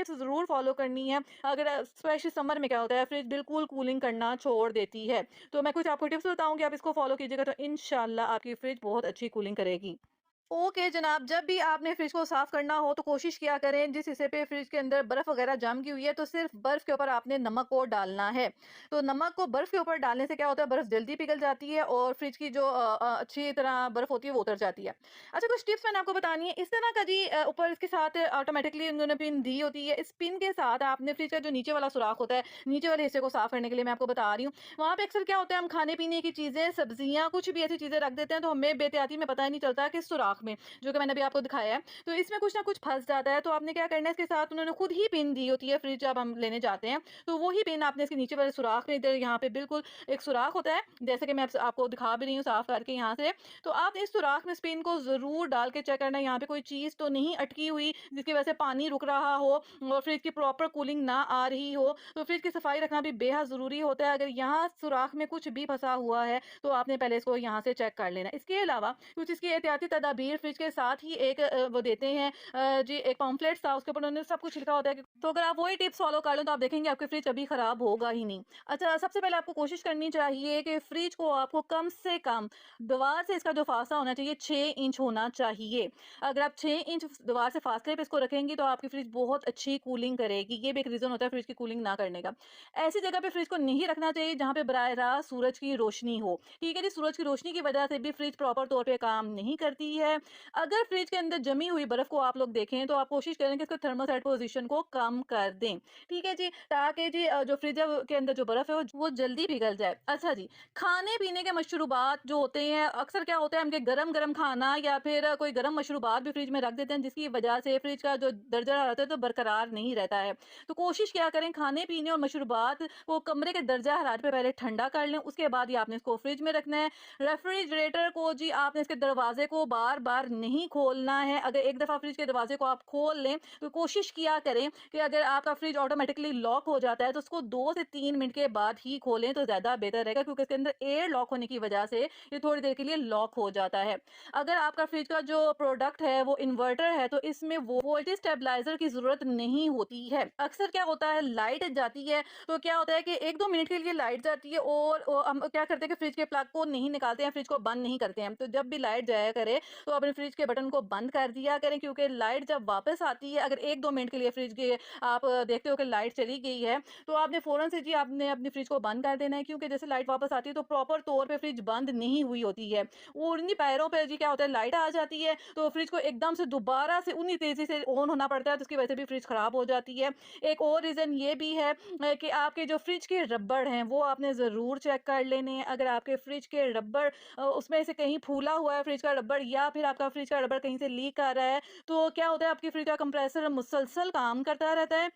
Tips ज़रूर follow करनी है। अगर स्पेशली समर में क्या होता है, फ्रिज बिल्कुल कूलिंग करना छोड़ देती है। तो मैं कुछ आपको टिप्स बताऊँगी, आप इसको फॉलो कीजिएगा तो इंशाल्लाह आपकी फ्रिज बहुत अच्छी कूलिंग करेगी। ओके जनाब, जब भी आपने फ्रिज को साफ करना हो तो कोशिश किया करें जिस हिस्से पे फ्रिज के अंदर बर्फ वगैरह जम गई हुई है तो सिर्फ बर्फ के ऊपर आपने नमक को डालना है। तो नमक को बर्फ के ऊपर डालने से क्या होता है, बर्फ जल्दी पिघल जाती है और फ्रिज की जो अच्छी तरह बर्फ होती है वो उतर जाती है। अच्छा, कुछ टिप्स मैंने आपको बतानी है। इस तरह का जी ऊपर इसके साथ ऑटोमेटिकली उन्होंने पिन दी होती है। इस पिन के साथ आपने फ्रिज का जो नीचे वाला सुराख होता है, नीचे वाले हिस्से को साफ करने के लिए मैं आपको बता रही हूँ। वहाँ पे अक्सर क्या होता है, हम खाने पीने की चीजें, सब्जियां, कुछ भी ऐसी चीजें रख देते हैं तो हमें बेहतियाती में पता ही नहीं चलता कि सुराख में, जो कि मैंने अभी आपको दिखाया है, तो इसमें कुछ ना कुछ फँस जाता है। तो आपने क्या करना है, इसके साथ उन्होंने खुद ही पिन दी होती है फ्रिज जब हम लेने जाते हैं, तो वो ही पिन आपने इसके नीचे वाले सुराख में, इधर यहाँ पे बिल्कुल एक सुराख होता है, जैसे कि मैं आपको दिखा भी रही हूँ साफ करके यहाँ से। तो आप इस सुराख में इस पिन को ज़रूर डाल के चेक करना है, यहाँ पे कोई चीज़ तो नहीं अटकी हुई जिसकी वजह से पानी रुक रहा हो और फ्रिज की प्रॉपर कूलिंग ना आ रही हो। तो फ्रिज की सफाई रखना भी बेहद ज़रूरी होता है। अगर यहाँ सुराख में कुछ भी फँसा हुआ है, तो आपने पहले इसको यहाँ से चेक कर लेना है। इसके अलावा कुछ इसकी एहतियाती तदाबीर फ्रिज के साथ ही एक वो देते हैं, जी एक पम्फलेट था, उसके ऊपर उन्होंने सब कुछ लिखा होता है तो अगर आप वही टिप्स फॉलो कर लो तो आप देखेंगे आपके फ्रिज कभी खराब होगा ही नहीं। अच्छा, सबसे पहले आपको कोशिश करनी चाहिए कि फ्रिज को आपको कम से कम दीवार से इसका जो फासला होना चाहिए 6 इंच होना चाहिए। अगर आप 6 इंच दीवार से फासले पे इसको रखेंगी तो आपकी फ्रिज बहुत अच्छी कूलिंग करेगी। ये भी एक रीजन होता है फ्रिज की कूलिंग ना करने का। ऐसी जगह पे फ्रिज को नहीं रखना चाहिए जहाँ पे बराह रास्त सूरज की रोशनी हो। ठीक है जी, सूरज की रोशनी की वजह से भी फ्रिज प्रॉपर तौर पे काम नहीं करती है। अगर फ्रिज के अंदर जमी हुई बर्फ को आप लोग देखें तो आप कोशिश करें कि इसको थर्मोसेट पोजीशन को कम कर दें। ठीक है जी, ताकि जी जो फ्रिज के अंदर जो बर्फ है वो जल्दी पिघल जाए। अच्छा जी, खाने पीने के मशरूबात जो होते हैं, अक्सर क्या होता है, हम गरम गरम खाना या फिर कोई गरम मशरूबात भी फ्रिज में रख देते हैं जिसकी वजह से फ्रिज का जो दर्जा हरारत है तो बरकरार नहीं रहता है। तो कोशिश क्या करें, खाने पीने और मशरूबात को कमरे के दर्जा हरारत पे पहले ठंडा कर लें, उसके बाद ही आपने इसको फ्रिज में रखना है। रेफ्रिजरेटर को जी आपने इसके दरवाजे को बार बार नहीं खोलना है। अगर एक दफ़ा फ्रिज के दरवाजे को आप खोल लें तो कोशिश किया करें कि अगर आपका फ्रिज ऑटोमेटिकली लॉक हो जाता है तो उसको 2 से 3 मिनट के बाद ही खोलें तो ज़्यादा बेहतर रहेगा, क्योंकि इसके अंदर एयर लॉक होने की वजह से ये थोड़ी देर के लिए लॉक हो जाता है। अगर आपका फ्रिज का जो प्रोडक्ट है वो इन्वर्टर है तो इसमें वो वोल्टेज स्टेबलाइजर की ज़रूरत नहीं होती है। अक्सर क्या होता है, लाइट जाती है तो क्या होता है कि 1-2 मिनट के लिए लाइट जाती है और हम क्या करते हैं कि फ्रिज के प्लग को नहीं निकालते हैं, फ्रिज को बंद नहीं करते हैं। तो जब भी लाइट जाया करे तो अपने फ्रिज के बटन को बंद कर दिया करें, क्योंकि लाइट जब वापस आती है, अगर 1-2 मिनट के लिए फ्रिज के आप देखते हो कि लाइट चली गई है तो आपने फ़ौरन से जी आपने अपनी फ्रिज को बंद कर देना है, क्योंकि जैसे लाइट वापस आती है तो प्रॉपर तौर पे फ्रिज बंद नहीं हुई होती है। और उन्हीं पैरों पे जी क्या होता है, लाइट आ जाती है तो फ्रिज को एकदम से दोबारा से उन्हीं तेज़ी से ऑन होना पड़ता है, तो उसकी वजह से भी फ्रिज खराब हो जाती है। एक और रीज़न ये भी है कि आपके जो फ्रिज के रबड़ हैं वो आपने ज़रूर चेक कर लेने हैं। अगर आपके फ्रिज के रबड़ उसमें से कहीं फूला हुआ है फ्रिज का रबड़, या फिर आपका फ्रिज का रबड़ कहीं से लीक आ रहा है, तो क्या होता है, आपकी फ्रिज का कंप्रेसर मुसलसल काम करता रहता है,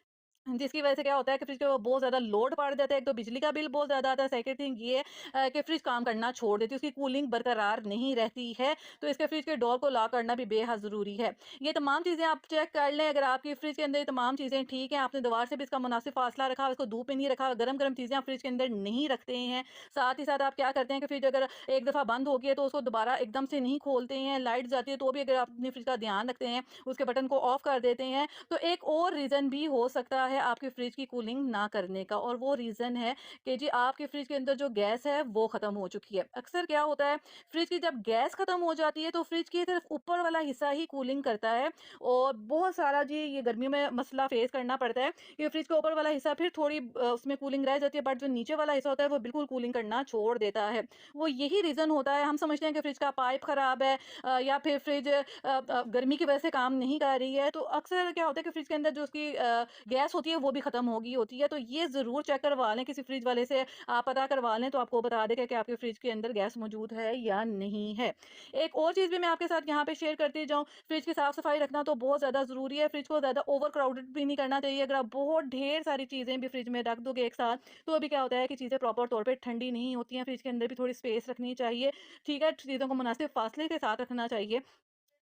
जिसकी वजह से क्या होता है कि फ्रिज को बहुत ज़्यादा लोड पड़ जाता है। एक तो बिजली का बिल बहुत ज़्यादा आता है, सेकंड थिंग ये कि फ्रिज काम करना छोड़ देती है, उसकी कूलिंग बरकरार नहीं रहती है। तो इसके फ्रिज के डोर को लॉक करना भी बेहद ज़रूरी है। ये तमाम चीज़ें आप चेक कर लें। अगर आपकी फ्रिज के अंदर ये तमाम चीज़ें ठीक हैं, आपने दीवार से भी इसका मुनासिब फासला रखा, इसको धूप में नहीं रखा, गरम-गरम चीज़ें आप फ्रिज के अंदर नहीं रखते हैं। साथ ही साथ आप क्या करते हैं कि फ्रिज अगर एक दफ़ा बंद हो गई है तो उसको दोबारा एकदम से नहीं खोलते हैं। लाइट जाती है तो भी अगर आप अपने फ्रिज का ध्यान रखते हैं, उसके बटन को ऑफ कर देते हैं, तो एक और रीज़न भी हो सकता है आपके फ्रिज की कूलिंग ना करने का, और वो रीज़न है कि जी आपके फ्रिज के अंदर जो गैस है वो ख़त्म हो चुकी है। अक्सर क्या होता है, फ्रिज की जब गैस ख़त्म हो जाती है तो फ्रिज की सिर्फ ऊपर वाला हिस्सा ही कूलिंग करता है, और बहुत सारा जी ये गर्मियों में मसला फेस करना पड़ता है कि फ्रिज का ऊपर वाला हिस्सा फिर थोड़ी उसमें कूलिंग रह जाती है, बट जो नीचे वाला हिस्सा होता है वो बिल्कुल कूलिंग करना छोड़ देता है। वो यही रीज़न होता है। हम समझते हैं कि फ्रिज का पाइप ख़राब है या फिर फ्रिज गर्मी की वजह से काम नहीं कर रही है, तो अक्सर क्या होता है कि फ्रिज के अंदर जो उसकी गैस होती है वो भी ख़त्म हो गई होती है। तो ये ज़रूर चेक करवा लें, किसी फ्रिज वाले से आप पता करवा लें तो आपको बता देगा कि आपके फ्रिज के अंदर गैस मौजूद है या नहीं है। एक और चीज़ भी मैं आपके साथ यहाँ पे शेयर करती जाऊँ, फ्रिज की साफ-सफाई रखना तो बहुत ज़्यादा ज़रूरी है। फ्रिज को ज़्यादा ओवर क्राउडेड भी नहीं करना चाहिए। अगर आप बहुत ढेर सारी चीज़ें भी फ्रिज में रख दोगे एक साथ, तो अभी क्या होता है कि चीज़ें प्रॉपर तौर पे ठंडी नहीं होती हैं। फ्रिज के अंदर भी थोड़ी स्पेस रखनी चाहिए। ठीक है? चीज़ों को मुनासिब फ़ासले के साथ रखना चाहिए।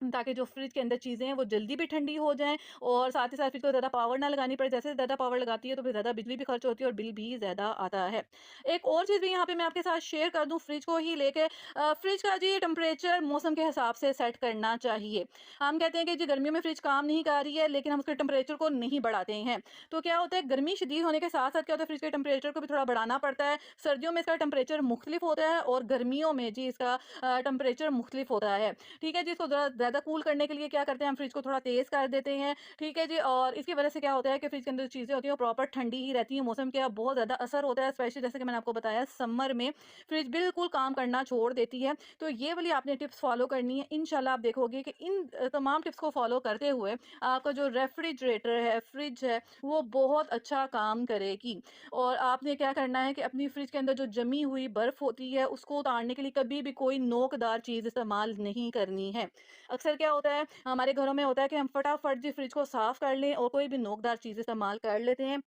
ताकि जो फ्रिज के अंदर चीज़ें हैं वो जल्दी भी ठंडी हो जाएँ और साथ ही साथ फ्रिज को ज़्यादा पावर ना लगानी पड़े। जैसे ज़्यादा पावर लगाती है तो फिर ज़्यादा बिजली भी खर्च होती है और बिल भी ज़्यादा आता है। एक और चीज़ भी यहाँ पे मैं आपके साथ शेयर कर दूँ फ्रिज को ही लेके, फ्रिज का जी टेम्परेचर मौसम के हिसाब से सेट करना चाहिए। हम कहते हैं कि जी गर्मियों में फ्रिज काम नहीं कर रही है, लेकिन हम उसके टेम्परेचर को नहीं बढ़ाते हैं। तो क्या होता है, गर्मी शदीद होने के साथ-साथ क्या होता है, फ्रिज के टेम्परेचर को भी थोड़ा बढ़ाना पड़ता है। सर्दियों में इसका टेम्परेचर मुख्तलिफ होता है और गर्मियों में जी इसका टेम्परेचर मुख्तलिफ होता है। ठीक है जी, इसको ज़्यादा कूल करने के लिए क्या करते हैं, हम फ्रिज को थोड़ा तेज़ कर देते हैं, ठीक है जी। और इसकी वजह से क्या होता है कि फ्रिज के अंदर जो चीज़ें होती हैं वो प्रॉपर ठंडी ही रहती हैं। मौसम का बहुत ज़्यादा असर होता है, स्पेशली जैसे कि मैंने आपको बताया समर में फ्रिज बिल्कुल काम करना छोड़ देती है। तो ये वाली आपने टिप्स फॉलो करनी है। इंशाल्लाह आप देखोगे कि इन तमाम टिप्स को फॉलो करते हुए आपका जो रेफ्रिजरेटर है, फ्रिज है, वो बहुत अच्छा काम करेगी। और आपने क्या करना है कि अपनी फ्रिज के अंदर जो जमी हुई बर्फ़ होती है उसको उतारने के लिए कभी भी कोई नोकदार चीज़ इस्तेमाल नहीं करनी है। अक्सर क्या होता है, हमारे घरों में होता है कि हम फटाफट जी फ्रिज को साफ कर लें और कोई भी नोकदार चीज़ इस्तेमाल कर लेते हैं।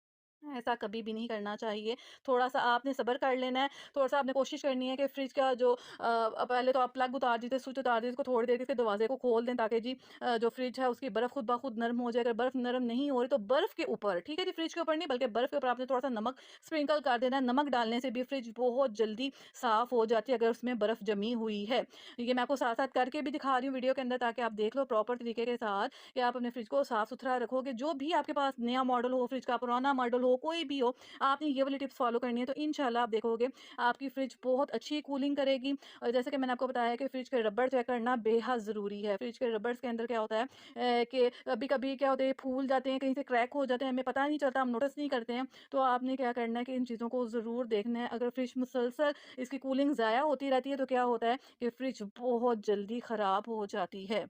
ऐसा कभी भी नहीं करना चाहिए। थोड़ा-सा आपने सब्र कर लेना है, थोड़ा-सा आपने कोशिश करनी है कि फ्रिज का जो पहले तो आप प्लग उतार दीजिए, स्विच उतार दीजिए, इसको थोड़ी देर के दरवाज़े को खोल दें ताकि जी जो फ्रिज है उसकी बर्फ़ खुद ब खुद नरम हो जाए। अगर बर्फ़ नरम नहीं हो रही तो बर्फ़ के ऊपर, ठीक है जी, फ्रिज के ऊपर नहीं बल्कि बर्फ़ के ऊपर आपने थोड़ा-सा नमक स्प्रिंकल कर देना है। नमक डालने से भी फ्रिज बहुत जल्दी साफ़ हो जाती है अगर उसमें बर्फ़ जमी हुई है। ये मैं आपको साथ-साथ करके भी दिखा रही हूँ वीडियो के अंदर ताकि आप देख लो प्रॉपर तरीके के साथ कि आप अपने फ्रिज को साफ़-सुथरा रखोगे। जो भी आपके पास नया मॉडल हो फ्रिज का, पुराना मॉडल हो, कोई भी हो, आपने ये वाली टिप्स फ़ॉलो करनी है तो इंशाल्लाह आप देखोगे आपकी फ्रिज बहुत अच्छी कूलिंग करेगी। और जैसे कि मैंने आपको बताया कि फ्रिज के रबड़ चेक करना बेहद ज़रूरी है। फ्रिज के रबड़्स के अंदर क्या होता है कि कभी-कभी क्या होता है, फूल जाते हैं, कहीं से क्रैक हो जाते हैं, हमें पता नहीं चलता, हम नोटिस नहीं करते हैं। तो आपने क्या करना है कि इन चीज़ों को ज़रूर देखना है। अगर फ्रिज मुसलसल इसकी कूलिंग ज़ाया होती रहती है तो क्या होता है कि फ्रिज बहुत जल्दी ख़राब हो जाती है।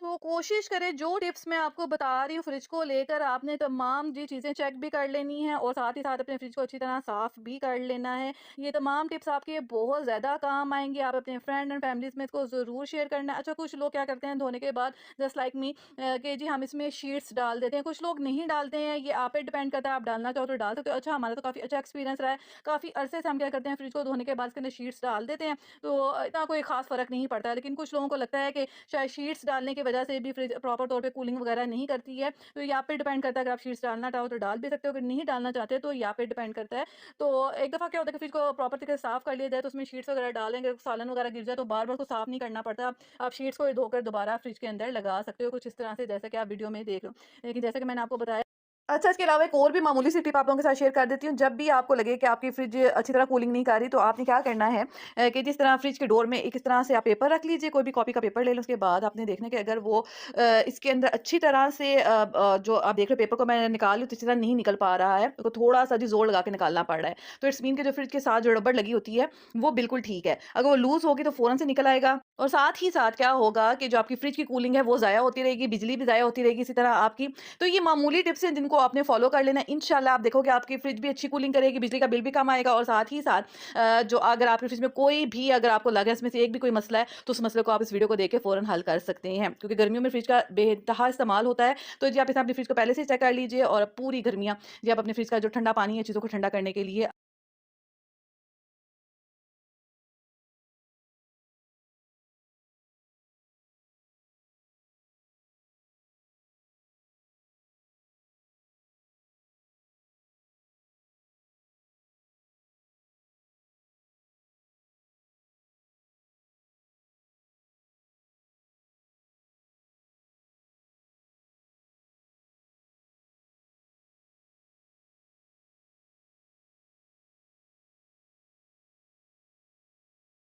तो कोशिश करें जो टिप्स मैं आपको बता रही हूँ फ्रिज को लेकर, आपने तमाम जी चीज़ें चेक भी कर लेनी है और साथ ही साथ अपने फ्रिज को अच्छी तरह साफ़ भी कर लेना है। ये तमाम टिप्स आपके बहुत ज़्यादा काम आएँगी। आप अपने फ्रेंड एंड फैमिलीज़ में इसको ज़रूर शेयर करना है। अच्छा, कुछ लोग क्या करते हैं धोने के बाद जस्ट लाइक मी कि जी हम इसमें शीट्स डाल देते हैं। कुछ लोग नहीं डालते हैं, ये आप पे डिपेंड करता है, आप डालना चाहो तो डाल सकते हो। अच्छा, हमारा तो काफ़ी अच्छा एक्सपीरियंस रहा है। काफ़ी अरसे से हम क्या करते हैं, फ्रिज को धोने के बाद इसके अंदर शीट्स डाल देते हैं। तो इतना कोई ख़ास फ़र्क नहीं पड़ता है। लेकिन कुछ लोगों को लगता है कि शायद शीट्स डालने की वजह से भी फ्रिज प्रॉपर तौर पे कूलिंग वगैरह नहीं करती है। तो ये आप पे डिपेंड करता है, अगर आप शीट्स डालना चाहो तो डाल भी सकते हो, अगर नहीं डालना चाहते तो ये आप पे डिपेंड करता है। तो एक दफ़ा क्या होता है कि फ्रिज को प्रॉपर तरीके से साफ़ कर लिया जाए तो उसमें शीट्स वगैरह डालेंगे, सालन वगैरह गिर जाए तो बार-बार उसको साफ़ नहीं करना पड़ता। आप शीट्स को धोकर दोबारा फ्रिज के अंदर लगा सकते हो, कुछ इस तरह से जैसा कि आप वीडियो में देख रहे हो। लेकिन जैसा कि मैंने आपको बताया, अच्छा, इसके अलावा एक और भी मामूली सी टिप आप लोगों के साथ शेयर कर देती हूँ। जब भी आपको लगे कि आपकी फ्रिज अच्छी तरह कूलिंग नहीं कर रही, तो आपने क्या करना है कि जिस तरह फ्रिज के डोर में एक इस तरह से आप पेपर रख लीजिए, कोई भी कॉपी का पेपर ले लो। उसके बाद आपने देखना है कि अगर वो इसके अंदर अच्छी तरह से जो आप देख रहे हो पेपर को मैं निकाल रही हूँ, तो इस तरह नहीं निकल पा रहा है, तो थोड़ा-सा जी ज़ोर लगा के निकालना पड़ रहा है। तो इट्स मीन कि जो फ्रिज के साथ जो रबड़ लगी होती है, वो बिल्कुल ठीक है। अगर वो लूज़ होगी तो फ़ौरन से निकल आएगा और साथ ही साथ क्या होगा कि जो आपकी फ्रिज की कूलिंग है, वो ज़ाया होती रहेगी, बिजली भी ज़ाया होती रहेगी इसी तरह आपकी। तो ये मामूली टिप्स हैं जिनको आपने फॉलो कर लेना है। इंशाल्लाह आप देखोगे आपकी फ्रिज भी अच्छी कूलिंग करेगी, बिजली का बिल भी कम आएगा और साथ ही साथ जो अगर आपकी फ्रिज में कोई भी अगर आपको लगे इसमें से एक भी कोई मसला है, तो उस मसले को आप इस वीडियो को देख के फ़ौरन हल कर सकते हैं। क्योंकि गर्मियों में फ्रिज का बेइंतहा इस्तेमाल होता है, तो जी आप इसे अपनी फ्रिज को पहले से ही चेक कर लीजिए और पूरी गर्मियाँ जी आप अपने फ्रिज का जो ठंडा पानी है चीज़ों को ठंडा करने के लिए